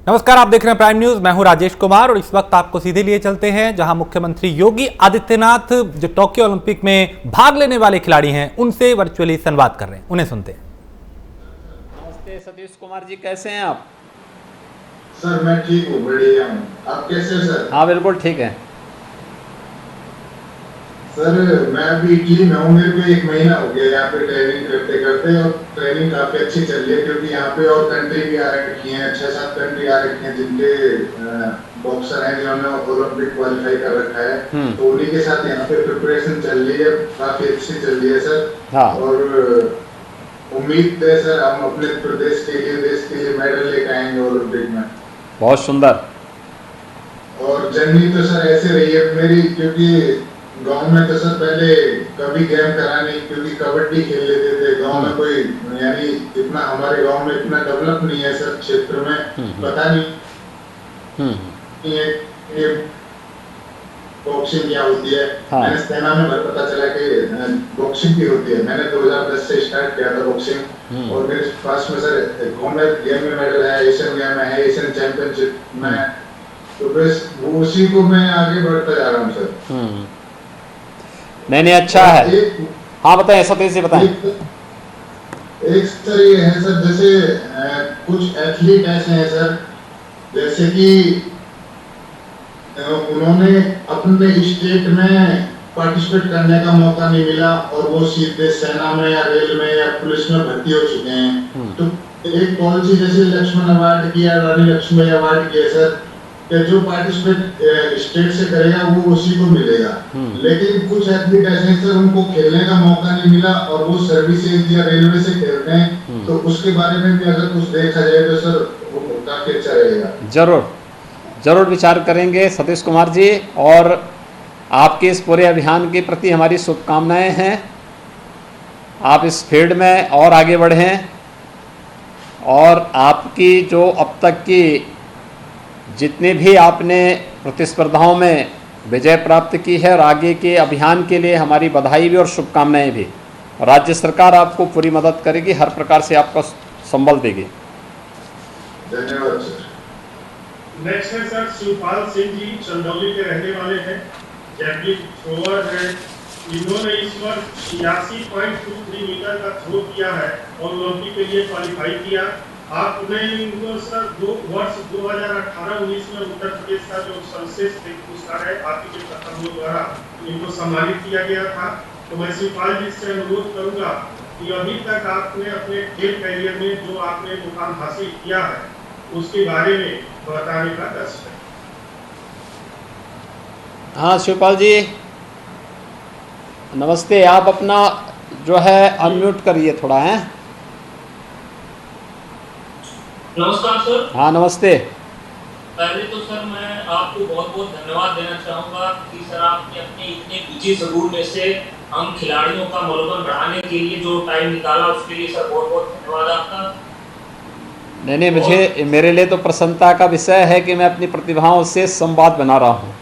नमस्कार, आप देख रहे हैं प्राइम न्यूज। मैं हूं राजेश कुमार और इस वक्त आपको सीधे लिए चलते हैं जहां मुख्यमंत्री योगी आदित्यनाथ जो टोक्यो ओलंपिक में भाग लेने वाले खिलाड़ी हैं उनसे वर्चुअली संवाद कर रहे हैं। उन्हें सुनते हैं। नमस्ते सतीश कुमार जी, कैसे हैं आप? सर मैं ठीक हूँ, बढ़िया हूँ। आप कैसे हो सर? हाँ बिल्कुल ठीक है सर मैं अभी इटली में हूँ, मेरे को 1 महीना हो गया यहाँ पे ट्रेनिंग करते करते, और ट्रेनिंग काफी अच्छी चल रही है क्योंकि यहाँ पे और कंट्री भी आ रखी हैं, 6-7 कंट्री आ रखी हैं जिनके बॉक्सर हैं जिन्होंने ओलंपिक क्वालिफाई कर रखा है, तो उन्हीं के साथ यहाँ पे प्रिपरेशन चल रही है, काफी अच्छी चल रही है सर। हाँ। और उम्मीद है सर हम अपने प्रदेश के लिए, देश के लिए मेडल लेकर आएंगे ओलंपिक में। बहुत सुंदर। और जर्नी तो सर ऐसे रही है मेरी, क्योंकि गांव में तो सर पहले कभी गेम करा नहीं, क्योंकि कबड्डी खेल लेते थे गांव में, कोई यानी इतना हमारे गांव में इतना डेवलप नहीं है सर क्षेत्र में, पता नहीं है ये बॉक्सिंग क्या होती है। हाँ। मैंने सेना में पता चला कि बॉक्सिंग भी होती है। मैंने 2010 से स्टार्ट किया था बॉक्सिंग, और मेरे पास में सर कॉमनवेल्थ गेम में मेडल है, एशियन गेम में है, एशियन चैंपियनशिप में, तो बस वो उसी को मैं आगे बढ़ता जा रहा हूँ सर। नहीं अच्छा है। हाँ बताएं सतीश जी, बताएं। एक सर ये है सर, जैसे कुछ एथलीट ऐसे हैं सर, जैसे कि उन्होंने अपने स्टेट में पार्टिसिपेट करने का मौका नहीं मिला और वो सीधे सेना में या रेल में या पुलिस में भर्ती हो चुके हैं। तो एक पॉलिसी जैसे लक्ष्मण अवार्ड की या रानी लक्ष्मी अवार्ड की है सर, कि जो पार्टिसिपेट स्टेट से करेगा वो उसी को मिलेगा। लेकिन कुछ एथलीट ऐसे हैं सर, उनको खेलने का मौका नहीं मिला और वो सर्विसेज या रेलवे से खेलते हैं, तो उसके बारे में भी अगर कुछ देखा जाए तो सर वो काफी अच्छा रहेगा। जरूर विचार करेंगे सतीश कुमार जी, और आपके इस पूरे अभियान के प्रति हमारी शुभकामनाएं हैं। आप इस फील्ड में और आगे बढ़ें, और आपकी जो अब तक की जितने भी आपने प्रतिस्पर्धाओं में विजय प्राप्त की है और आगे के अभियान के लिए हमारी बधाई भी और शुभकामनाएं भी। राज्य सरकार आपको पूरी मदद करेगी, हर प्रकार से आपका संबल देगी। धन्यवाद सर। नेक्स्ट है सर शिवपाल सिंह जी, चंदौली के रहने वाले हैं, जैवलिन थ्रोअर हैं। इन्होंने इस वर्ष 86.23 मीटर का थ्रो किया है और ओलंपिक के लिए क्वालिफाई किया। आपने इनको सर 2018-19 में उत्तर प्रदेश का जो सर्वश्रेष्ठ पुरस्कार है आपके छात्रों द्वारा इनको सम्मानित किया गया था। तो मैं शिवपाल जी से अनुरोध करूंगा कि अभी तक आपने अपने खेल कैरियर में जो आपने मुकाम हासिल किया है उसके बारे में बताने का दर्शन है। हाँ शिवपाल जी नमस्ते, आप अपना जो है अनम्यूट करिए थोड़ा है। नमस्कार सर। हाँ नमस्ते। पहले तो सर मैं आपको बहुत बहुत धन्यवाद देना चाहूँगा कि सर आपने अपने इतने ऊंचे जरूर में से हम खिलाड़ियों का मनोबल बढ़ाने के लिए जो टाइम निकाला उसके लिए सर बहुत बहुत धन्यवाद आपका। नहीं मुझे मेरे लिए तो प्रसन्नता का विषय है कि मैं अपनी प्रतिभाओं से संवाद बना रहा हूँ।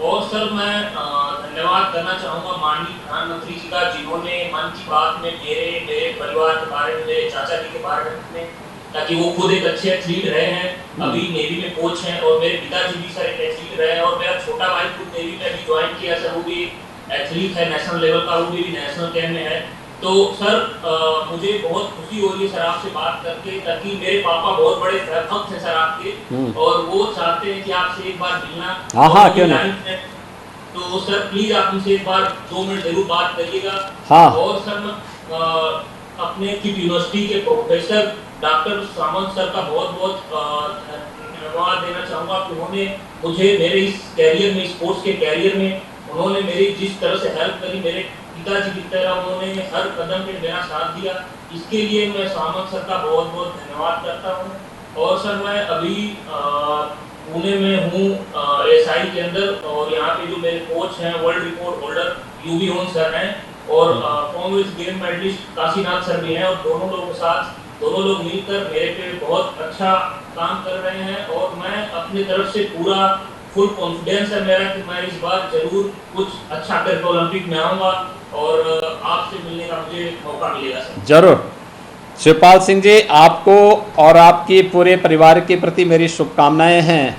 और सर मैं धन्यवाद करना चाहूँगा माननीय प्रधानमंत्री जी का, जिन्होंने मन की बात में मेरे परिवार के बारे में, मेरे चाचा जी के बारे में, ताकि वो खुद एक अच्छे एथलीट रहे हैं, अभी नेवी में कोच हैं, और मेरे पिताजी भी सर एक एथलीट रहे हैं, और मेरा छोटा भाई खुद नेवी में अभी ज्वाइन किया सर, वो भी एथलीट है नेशनल लेवल का, वो भी नेशनल कैंप में है। तो सर मुझे बहुत खुशी हो रही है सर आपसे बात करके, ताकि मेरे पापा बहुत बड़े भक्त हैं सर आपके, और वो चाहते हैं कि आपसे एक बार मिलना। हाँ क्यों नहीं। तो सर प्लीज आप उनसे एक बार 2 मिनट जरूर बात करिएगा। हाँ। और सर मैं अपने किट यूनिवर्सिटी के प्रोफेसर डॉक्टर सामंत सर का बहुत बहुत धन्यवाद देना चाहूँगा कि उन्होंने मुझे मेरे इस कैरियर में, स्पोर्ट्स के कैरियर में उन्होंने मेरी जिस तरह से हेल्प करी, मेरे पिताजी की तरह उन्होंने हर कदम पे मेरा साथ दिया, इसके लिए मैं सामंत सर का बहुत बहुत धन्यवाद करता हूँ। और सर मैं अभी पुणे में हूँ SI के अंदर, और यहाँ पे जो मेरे कोच हैं world record holder Uwe Hohn sir हैं, और Commonwealth game medalist Kashinath sir भी हैं, और दोनों लोग मिलकर मेरे पे बहुत अच्छा काम कर रहे हैं। और मैं अपनी तरफ से पूरा फुल कॉन्फिडेंस है मेरा कि मैं इस बार जरूर कुछ अच्छा करके ओलंपिक में आऊँगा, और आपसे मिलने का मुझे मौका मिलेगा सर। जरूर शिवपाल सिंह जी, आपको और आपके पूरे परिवार के प्रति मेरी शुभकामनाएं हैं।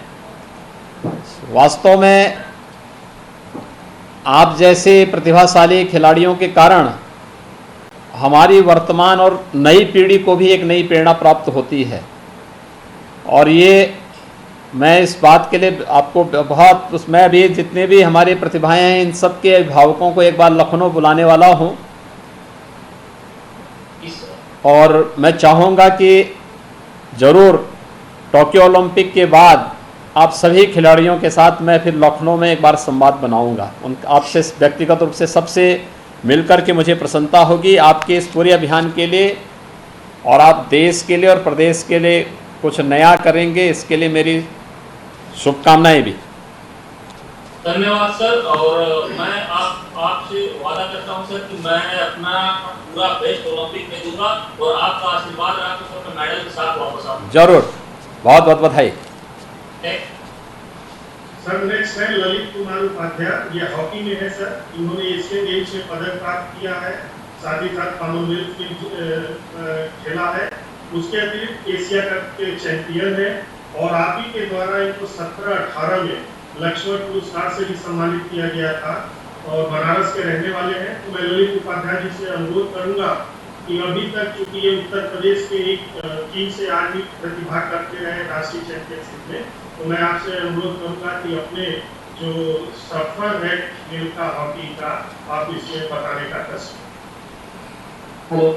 वास्तव में आप जैसे प्रतिभाशाली खिलाड़ियों के कारण हमारी वर्तमान और नई पीढ़ी को भी एक नई प्रेरणा प्राप्त होती है, और ये मैं इस बात के लिए आपको बहुत, उसमें भी जितने भी हमारे प्रतिभाएं हैं इन सब के अभिभावकों को एक बार लखनऊ बुलाने वाला हूं, और मैं चाहूँगा कि ज़रूर टोक्यो ओलंपिक के बाद आप सभी खिलाड़ियों के साथ मैं फिर लखनऊ में एक बार संवाद बनाऊँगा। उन आपसे व्यक्तिगत रूप से सबसे मिलकर के मुझे प्रसन्नता होगी आपके इस पूरे अभियान के लिए, और आप देश के लिए और प्रदेश के लिए कुछ नया करेंगे, इसके लिए मेरी शुभकामनाएं भी। धन्यवाद सर, और मैं आपसे वादा करता हूं सर कि मैं अपना पूरा बेस्ट ओलंपिक में दूंगा, और आपका आशीर्वाद रहा तो मैं मेडल के साथ वापस आऊंगा। जरूर, बहुत बहुत बधाई। सर नेक्स्ट है ललित कुमार उपाध्याय, ये हॉकी में है सर। इन्होंने एशियन गेम्स में पदक प्राप्त किया है, साथ ही साथ कॉमनवेल्थ में खेला है, उसके अतिरिक्त एशिया कप के चैंपियन है, और आप ही के द्वारा इनको 17-18 में लक्ष्मण पुरस्कार से भी सम्मानित किया गया था, और बनारस के रहने वाले हैं। तो मैं ललित उपाध्याय जी से अनुरोध करूंगा कि अभी तक चूंकि ये उत्तर प्रदेश के एक टीम से आज भी प्रतिभाग करते रहे राष्ट्रीय चैंपियनशिप में, तो मैं आपसे अनुरोध करूंगा कि अपने जो सफर है खेल का, हॉकी का, आप इसमें बताने का कष्ट। हेलो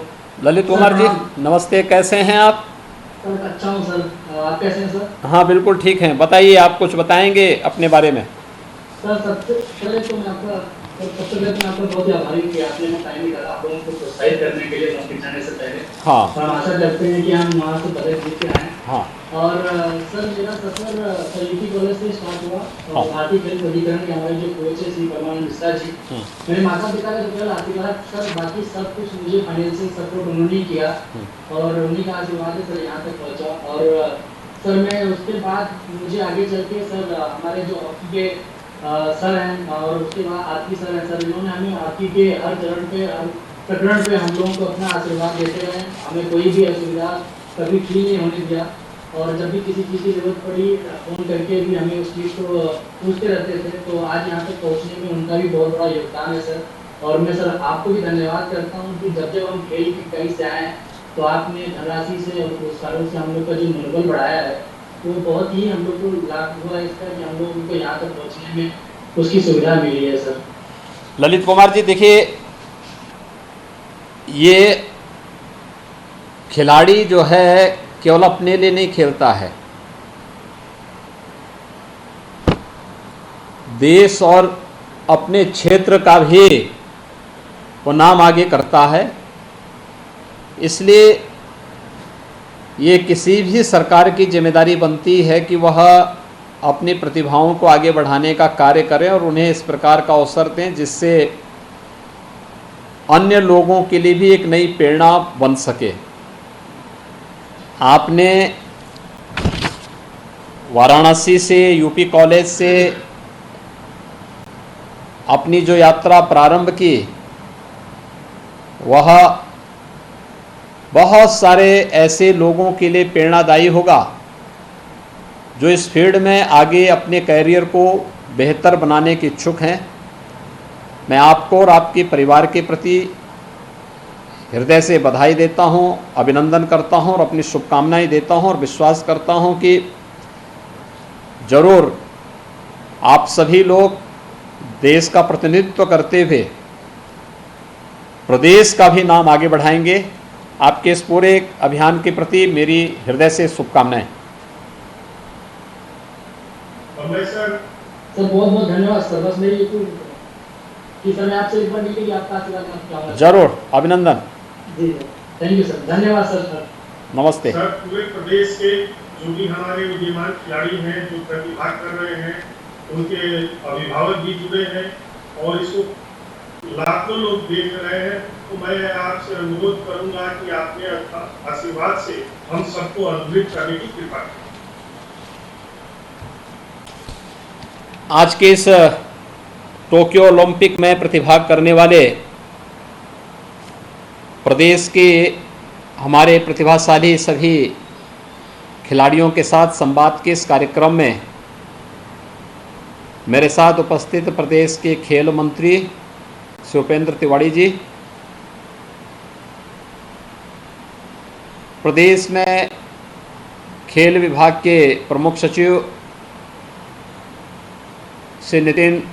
ललित कुमार जी, नमस्ते, कैसे हैं आप? सर अच्छा हूँ सर, आप कैसे हैं सर? हाँ बिल्कुल ठीक हैं, बताइए, आप कुछ बताएंगे अपने बारे में? सर सबसे पहले तो मैं आपका बहुत ही आभारी हूँ कि आपने टाइम निकाला आप लोगों को प्रोत्साहित करने के लिए ओलंपिक जाने से पहले। हाँ, हम आशा करते हैं कि हम वहाँ से पदक जीत के आए। हाँ, और सर मेरा सफर यूपी कॉलेज से स्टार्ट हुआ, हाँ। और भारतीय खेल प्राधिकरण के हमारे जो कोच है श्री परमानंद मिश्रा जी, मेरे माता पिता का तो केवल आशीर्वाद सर, बाकी सब कुछ मुझे फाइनेंशियल सपोर्ट उन्होंने ही किया, और उन्हीं का आशीर्वाद है सर यहाँ तक पहुँचा। और सर मैं उसके बाद मुझे आगे चल के सर हमारे जो हॉकी के सर हैं, और उसके बाद आरती सर हैं सर, इन्होंने हमें हॉकी के हर चरण पे, हर प्रकरण पे हम लोगों को अपना आशीर्वाद देते रहे, हमें कोई भी असुविधा कभी फील नहीं होने दिया, और जब भी किसी चीज़ की जरूरत पड़ी फ़ोन करके भी हमें उस चीज़ को पूछते रहते थे। तो आज यहाँ तक पहुँचने में उनका भी बहुत बड़ा योगदान है सर। और मैं सर आपको भी धन्यवाद करता हूँ कि जब हम खेल की कहीं से आए तो आपने धनराशि से और पुरस्कारों से हम लोग का जो मनोबल बढ़ाया है, तो बहुत ही हम लोग को लाभ हुआ है इसका कि हम लोग को यहाँ तक पहुँचने में उसकी सुविधा मिली है सर। ललित कुमार जी, देखिए, ये खिलाड़ी जो है केवल अपने लिए नहीं खेलता है, देश और अपने क्षेत्र का भी वो नाम आगे करता है। इसलिए ये किसी भी सरकार की जिम्मेदारी बनती है कि वह अपनी प्रतिभाओं को आगे बढ़ाने का कार्य करें और उन्हें इस प्रकार का अवसर दें जिससे अन्य लोगों के लिए भी एक नई प्रेरणा बन सके। आपने वाराणसी से, यूपी कॉलेज से अपनी जो यात्रा प्रारंभ की, वह बहुत सारे ऐसे लोगों के लिए प्रेरणादायी होगा जो इस फील्ड में आगे अपने कैरियर को बेहतर बनाने के इच्छुक हैं। मैं आपको और आपके परिवार के प्रति हृदय से बधाई देता हूं, अभिनंदन करता हूं और अपनी शुभकामनाएं देता हूं, और विश्वास करता हूं कि ज़रूर आप सभी लोग देश का प्रतिनिधित्व करते हुए प्रदेश का भी नाम आगे बढ़ाएंगे। आपके इस पूरे अभियान के प्रति मेरी हृदय से शुभकामनाएं। सर बहुत बहुत धन्यवाद सर। बस मेरी कि सर मैं आपसे एक बार मिलके कि आपका आशीर्वाद चाहूँगा। जरूर, अभिनंदन। जी थैंक यू सर, धन्यवाद सर। नमस्ते सर। पूरे प्रदेश के जो भी हमारे विद्यमान खिलाड़ी हैं जो प्रतिभाग कर रहे हैं, उनके अभिभावक भी जुड़े हैं और इसको लाखों लोग देख रहे हैं, तो मैं आपसे अनुरोध करूंगा कि आपने आशीर्वाद से हम सबको अनुग्रहित करने की कृपा करें। आज के इस टोक्यो ओलंपिक में प्रतिभाग करने वाले प्रदेश के हमारे प्रतिभाशाली सभी खिलाड़ियों के साथ संवाद के इस कार्यक्रम में मेरे साथ उपस्थित प्रदेश के खेल मंत्री श्री उपेंद्र तिवारी जी, प्रदेश में खेल विभाग के प्रमुख सचिव श्री नितिन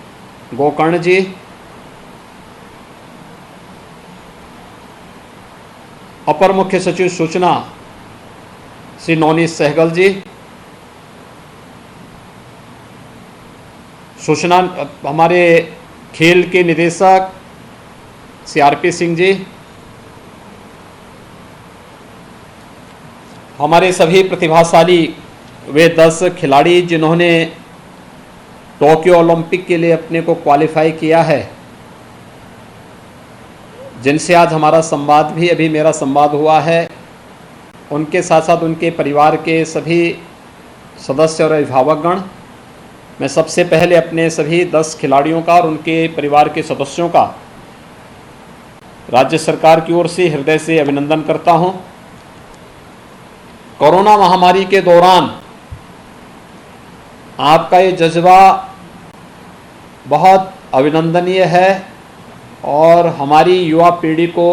गोकर्ण जी, अपर मुख्य सचिव सूचना श्री नवनीत सहगल जी, सूचना हमारे खेल के निदेशक श्री आरपी सिंह जी, हमारे सभी प्रतिभाशाली वे 10 खिलाड़ी जिन्होंने टोक्यो ओलंपिक के लिए अपने को क्वालिफाई किया है, जिनसे आज हमारा संवाद भी अभी मेरा संवाद हुआ है, उनके साथ साथ उनके परिवार के सभी सदस्य और अभिभावकगण, मैं सबसे पहले अपने सभी 10 खिलाड़ियों का और उनके परिवार के सदस्यों का राज्य सरकार की ओर से हृदय से अभिनंदन करता हूं। कोरोना महामारी के दौरान आपका ये जज्बा बहुत अभिनंदनीय है और हमारी युवा पीढ़ी को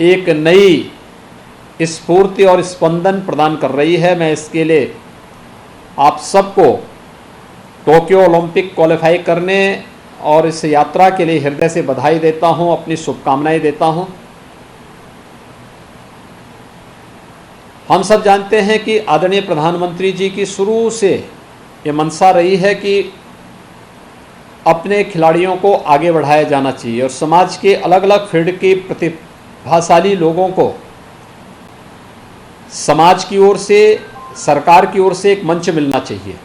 एक नई स्फूर्ति और स्पंदन प्रदान कर रही है। मैं इसके लिए आप सबको टोक्यो ओलंपिक क्वालिफाई करने और इस यात्रा के लिए हृदय से बधाई देता हूं, अपनी शुभकामनाएं देता हूं। हम सब जानते हैं कि आदरणीय प्रधानमंत्री जी की शुरू से ये मंशा रही है कि अपने खिलाड़ियों को आगे बढ़ाया जाना चाहिए और समाज के अलग अलग फील्ड के प्रतिभाशाली लोगों को समाज की ओर से, सरकार की ओर से एक मंच मिलना चाहिए।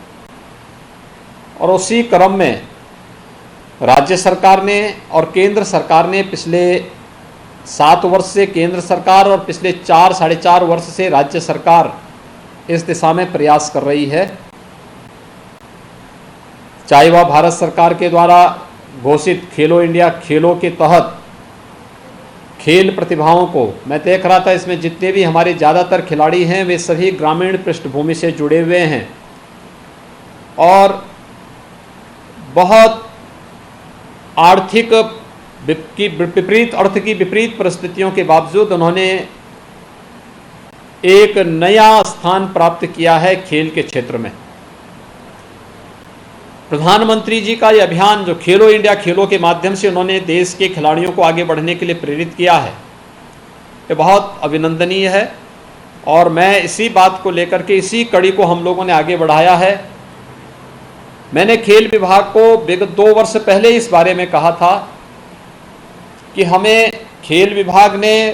और उसी क्रम में राज्य सरकार ने और केंद्र सरकार ने पिछले 7 वर्ष से केंद्र सरकार और पिछले 4-4.5 वर्ष से राज्य सरकार इस दिशा में प्रयास कर रही है। चाहे वह भारत सरकार के द्वारा घोषित खेलो इंडिया खेलों के तहत खेल प्रतिभाओं को, मैं देख रहा था इसमें जितने भी हमारे ज़्यादातर खिलाड़ी हैं वे सभी ग्रामीण पृष्ठभूमि से जुड़े हुए हैं और बहुत आर्थिक की विपरीत अर्थ की विपरीत परिस्थितियों के बावजूद उन्होंने एक नया स्थान प्राप्त किया है खेल के क्षेत्र में। प्रधानमंत्री जी का ये अभियान जो खेलो इंडिया खेलों के माध्यम से उन्होंने देश के खिलाड़ियों को आगे बढ़ने के लिए प्रेरित किया है, ये बहुत अभिनंदनीय है। और मैं इसी बात को लेकर के इसी कड़ी को हम लोगों ने आगे बढ़ाया है। मैंने खेल विभाग को विगत 2 वर्ष पहले इस बारे में कहा था कि हमें खेल विभाग ने,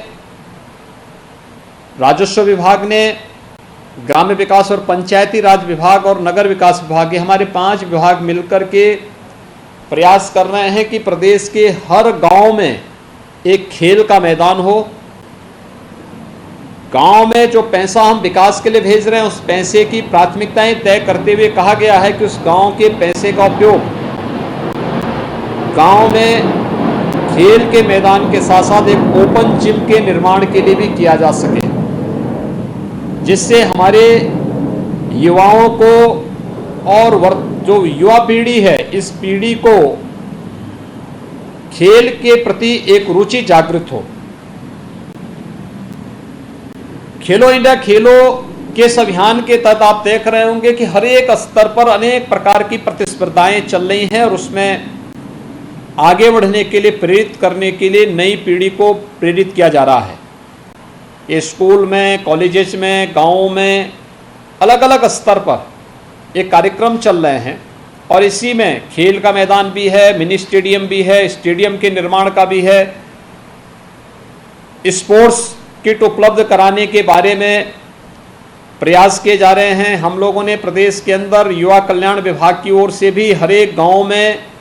राजस्व विभाग ने, ग्राम्य विकास और पंचायती राज विभाग और नगर विकास विभाग, ये हमारे 5 विभाग मिलकर के प्रयास कर रहे हैं कि प्रदेश के हर गांव में एक खेल का मैदान हो। गांव में जो पैसा हम विकास के लिए भेज रहे हैं उस पैसे की प्राथमिकताएं तय करते हुए कहा गया है कि उस गांव के पैसे का उपयोग गांव में खेल के मैदान के साथ साथ एक ओपन जिम के निर्माण के लिए भी किया जा सके, जिससे हमारे युवाओं को और जो युवा पीढ़ी है इस पीढ़ी को खेल के प्रति एक रुचि जागृत हो। खेलो इंडिया खेलों के इस अभियान के तहत आप देख रहे होंगे कि हर एक स्तर पर अनेक प्रकार की प्रतिस्पर्धाएं चल रही हैं और उसमें आगे बढ़ने के लिए, प्रेरित करने के लिए नई पीढ़ी को प्रेरित किया जा रहा है। ये स्कूल में, कॉलेजेस में, गाँवों में अलग अलग स्तर पर एक कार्यक्रम चल रहे हैं और इसी में खेल का मैदान भी है, मिनी स्टेडियम भी है, स्टेडियम के निर्माण का भी है, स्पोर्ट्स किट उपलब्ध कराने के बारे में प्रयास किए जा रहे हैं। हम लोगों ने प्रदेश के अंदर युवा कल्याण विभाग की ओर से भी हर एक गाँव में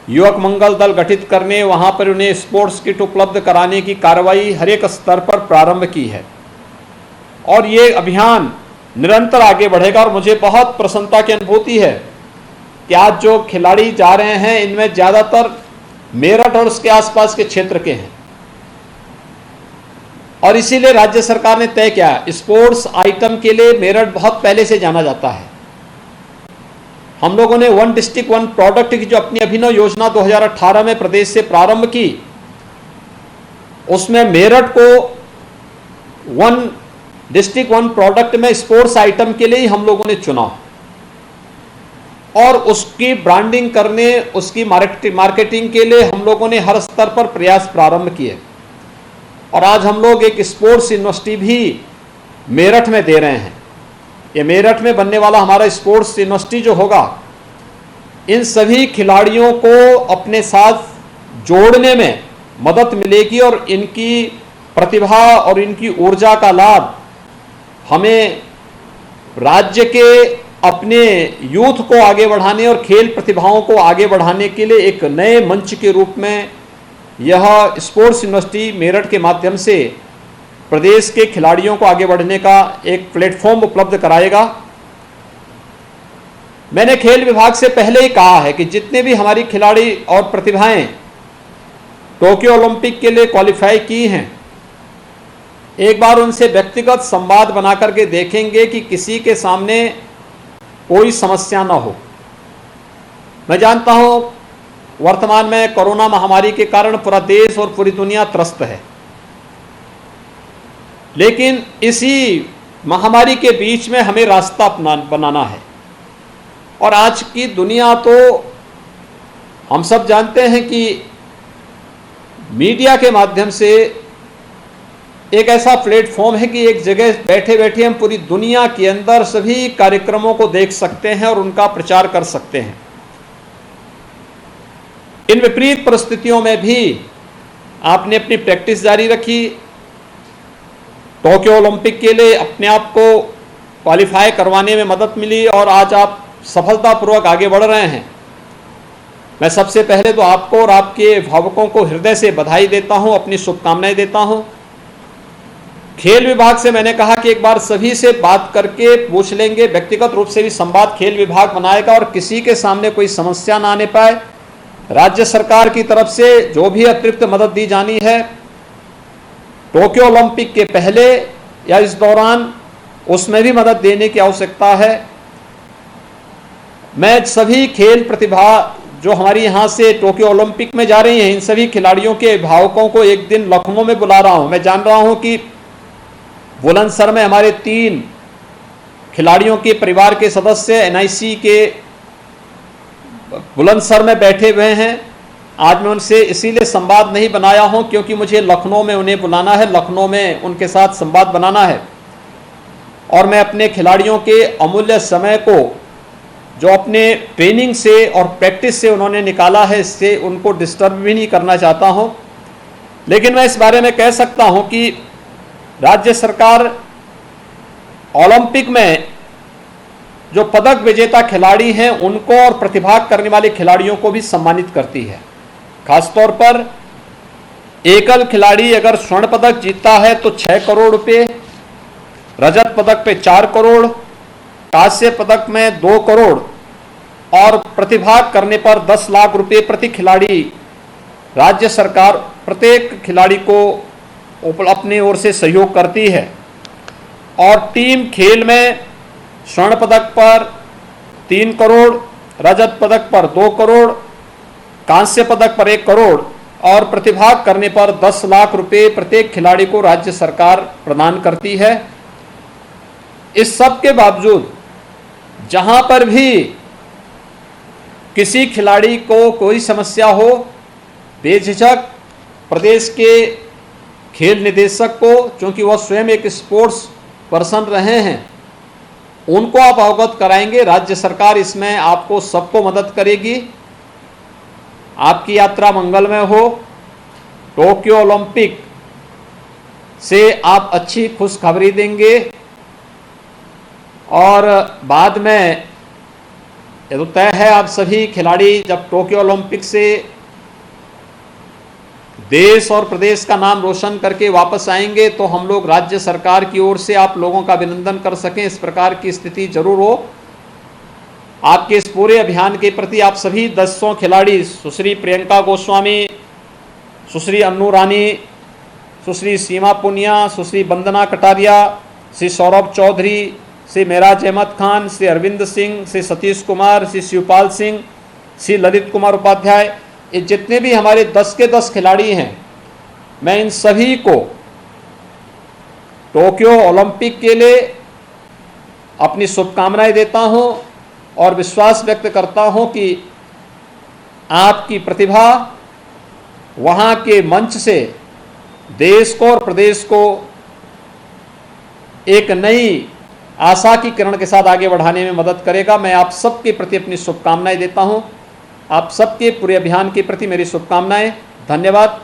युवक मंगल दल गठित करने, वहाँ पर उन्हें स्पोर्ट्स किट उपलब्ध कराने की कार्रवाई हर एक स्तर पर प्रारंभ की है और ये अभियान निरंतर आगे बढ़ेगा। और मुझे बहुत प्रसन्नता की अनुभूति है कि आज जो खिलाड़ी जा रहे हैं इनमें ज़्यादातर मेरठ और उसके आसपास के क्षेत्र के हैं। और इसीलिए राज्य सरकार ने तय किया, स्पोर्ट्स आइटम के लिए मेरठ बहुत पहले से जाना जाता है। हम लोगों ने वन डिस्ट्रिक्ट वन प्रोडक्ट की जो अपनी अभिनव योजना 2018 में प्रदेश से प्रारंभ की, उसमें मेरठ को वन डिस्ट्रिक्ट वन प्रोडक्ट में स्पोर्ट्स आइटम के लिए ही हम लोगों ने चुना और उसकी ब्रांडिंग करने, उसकी मार्केटिंग के लिए हम लोगों ने हर स्तर पर प्रयास प्रारंभ किए और आज हम लोग एक स्पोर्ट्स यूनिवर्सिटी भी मेरठ में दे रहे हैं। ये मेरठ में बनने वाला हमारा स्पोर्ट्स यूनिवर्सिटी जो होगा, इन सभी खिलाड़ियों को अपने साथ जोड़ने में मदद मिलेगी और इनकी प्रतिभा और इनकी ऊर्जा का लाभ हमें राज्य के अपने यूथ को आगे बढ़ाने और खेल प्रतिभाओं को आगे बढ़ाने के लिए एक नए मंच के रूप में यह स्पोर्ट्स यूनिवर्सिटी मेरठ के माध्यम से प्रदेश के खिलाड़ियों को आगे बढ़ने का एक प्लेटफॉर्म उपलब्ध कराएगा। मैंने खेल विभाग से पहले ही कहा है कि जितने भी हमारी खिलाड़ी और प्रतिभाएं टोक्यो ओलंपिक के लिए क्वालिफाई की हैं, एक बार उनसे व्यक्तिगत संवाद बना करके देखेंगे कि किसी के सामने कोई समस्या ना हो। मैं जानता हूं वर्तमान में कोरोना महामारी के कारण पूरा देश और पूरी दुनिया त्रस्त है, लेकिन इसी महामारी के बीच में हमें रास्ता बनाना है। और आज की दुनिया तो हम सब जानते हैं कि मीडिया के माध्यम से एक ऐसा प्लेटफॉर्म है कि एक जगह बैठे बैठे हम पूरी दुनिया के अंदर सभी कार्यक्रमों को देख सकते हैं और उनका प्रचार कर सकते हैं। इन विपरीत परिस्थितियों में भी आपने अपनी प्रैक्टिस जारी रखी, टोक्यो ओलंपिक के लिए अपने आप को क्वालिफाई करवाने में मदद मिली और आज आप सफलतापूर्वक आगे बढ़ रहे हैं। मैं सबसे पहले तो आपको और आपके अभिभावकों को हृदय से बधाई देता हूं, अपनी शुभकामनाएं देता हूं। खेल विभाग से मैंने कहा कि एक बार सभी से बात करके पूछ लेंगे, व्यक्तिगत रूप से भी संवाद खेल विभाग बनाएगा और किसी के सामने कोई समस्या ना आने पाए। राज्य सरकार की तरफ से जो भी अतिरिक्त मदद दी जानी है टोक्यो ओलंपिक के पहले या इस दौरान, उसमें भी मदद देने की आवश्यकता है। मैं सभी खेल प्रतिभा जो हमारी यहाँ से टोक्यो ओलंपिक में जा रही हैं, इन सभी खिलाड़ियों के अभिभावकों को एक दिन लखनऊ में बुला रहा हूँ। मैं जान रहा हूँ कि बुलंदशहर में हमारे 3 खिलाड़ियों के परिवार के सदस्य NIC के बुलंदशहर में बैठे हुए हैं। आज मैं उनसे इसीलिए संवाद नहीं बनाया हूं क्योंकि मुझे लखनऊ में उन्हें बुलाना है, लखनऊ में उनके साथ संवाद बनाना है और मैं अपने खिलाड़ियों के अमूल्य समय को जो अपने ट्रेनिंग से और प्रैक्टिस से उन्होंने निकाला है, इससे उनको डिस्टर्ब भी नहीं करना चाहता हूं। लेकिन मैं इस बारे में कह सकता हूं कि राज्य सरकार ओलंपिक में जो पदक विजेता खिलाड़ी हैं उनको और प्रतिभा करने वाले खिलाड़ियों को भी सम्मानित करती है। खासतौर पर एकल खिलाड़ी अगर स्वर्ण पदक जीतता है तो 6 करोड़ रुपए, रजत पदक पे 4 करोड़, कांस्य पदक में 2 करोड़ और प्रतिभा करने पर 10 लाख रुपए प्रति खिलाड़ी राज्य सरकार प्रत्येक खिलाड़ी को अपनी ओर से सहयोग करती है। और टीम खेल में स्वर्ण पदक पर 3 करोड़, रजत पदक पर 2 करोड़, कांस्य पदक पर 1 करोड़ और प्रतिभा करने पर 10 लाख रुपए प्रत्येक खिलाड़ी को राज्य सरकार प्रदान करती है। इस सब के बावजूद जहां पर भी किसी खिलाड़ी को कोई समस्या हो, बेझिझक प्रदेश के खेल निदेशक को, क्योंकि वह स्वयं एक स्पोर्ट्स पर्सन रहे हैं, उनको आप अवगत कराएंगे। राज्य सरकार इसमें आपको सबको मदद करेगी। आपकी यात्रा मंगलमय हो। टोक्यो ओलंपिक से आप अच्छी खुशखबरी देंगे और बाद में ये तो तय है, आप सभी खिलाड़ी जब टोक्यो ओलंपिक से देश और प्रदेश का नाम रोशन करके वापस आएंगे तो हम लोग राज्य सरकार की ओर से आप लोगों का अभिनंदन कर सकें, इस प्रकार की स्थिति जरूर हो। आपके इस पूरे अभियान के प्रति आप सभी 10 खिलाड़ी, सुश्री प्रियंका गोस्वामी, सुश्री अन्नू रानी, सुश्री सीमा पुनिया, सुश्री वंदना कटारिया, श्री सौरभ चौधरी, श्री मेराज अहमद खान, श्री अरविंद सिंह, श्री सतीश कुमार, श्री शिवपाल सिंह, श्री ललित कुमार उपाध्याय, ये जितने भी हमारे 10 के 10 खिलाड़ी हैं, मैं इन सभी को टोक्यो ओलंपिक के लिए अपनी शुभकामनाएं देता हूं और विश्वास व्यक्त करता हूं कि आपकी प्रतिभा वहां के मंच से देश को और प्रदेश को एक नई आशा की किरण के साथ आगे बढ़ाने में मदद करेगा। मैं आप सबके प्रति अपनी शुभकामनाएं देता हूं। आप सबके पूरे अभियान के प्रति मेरी शुभकामनाएं। धन्यवाद।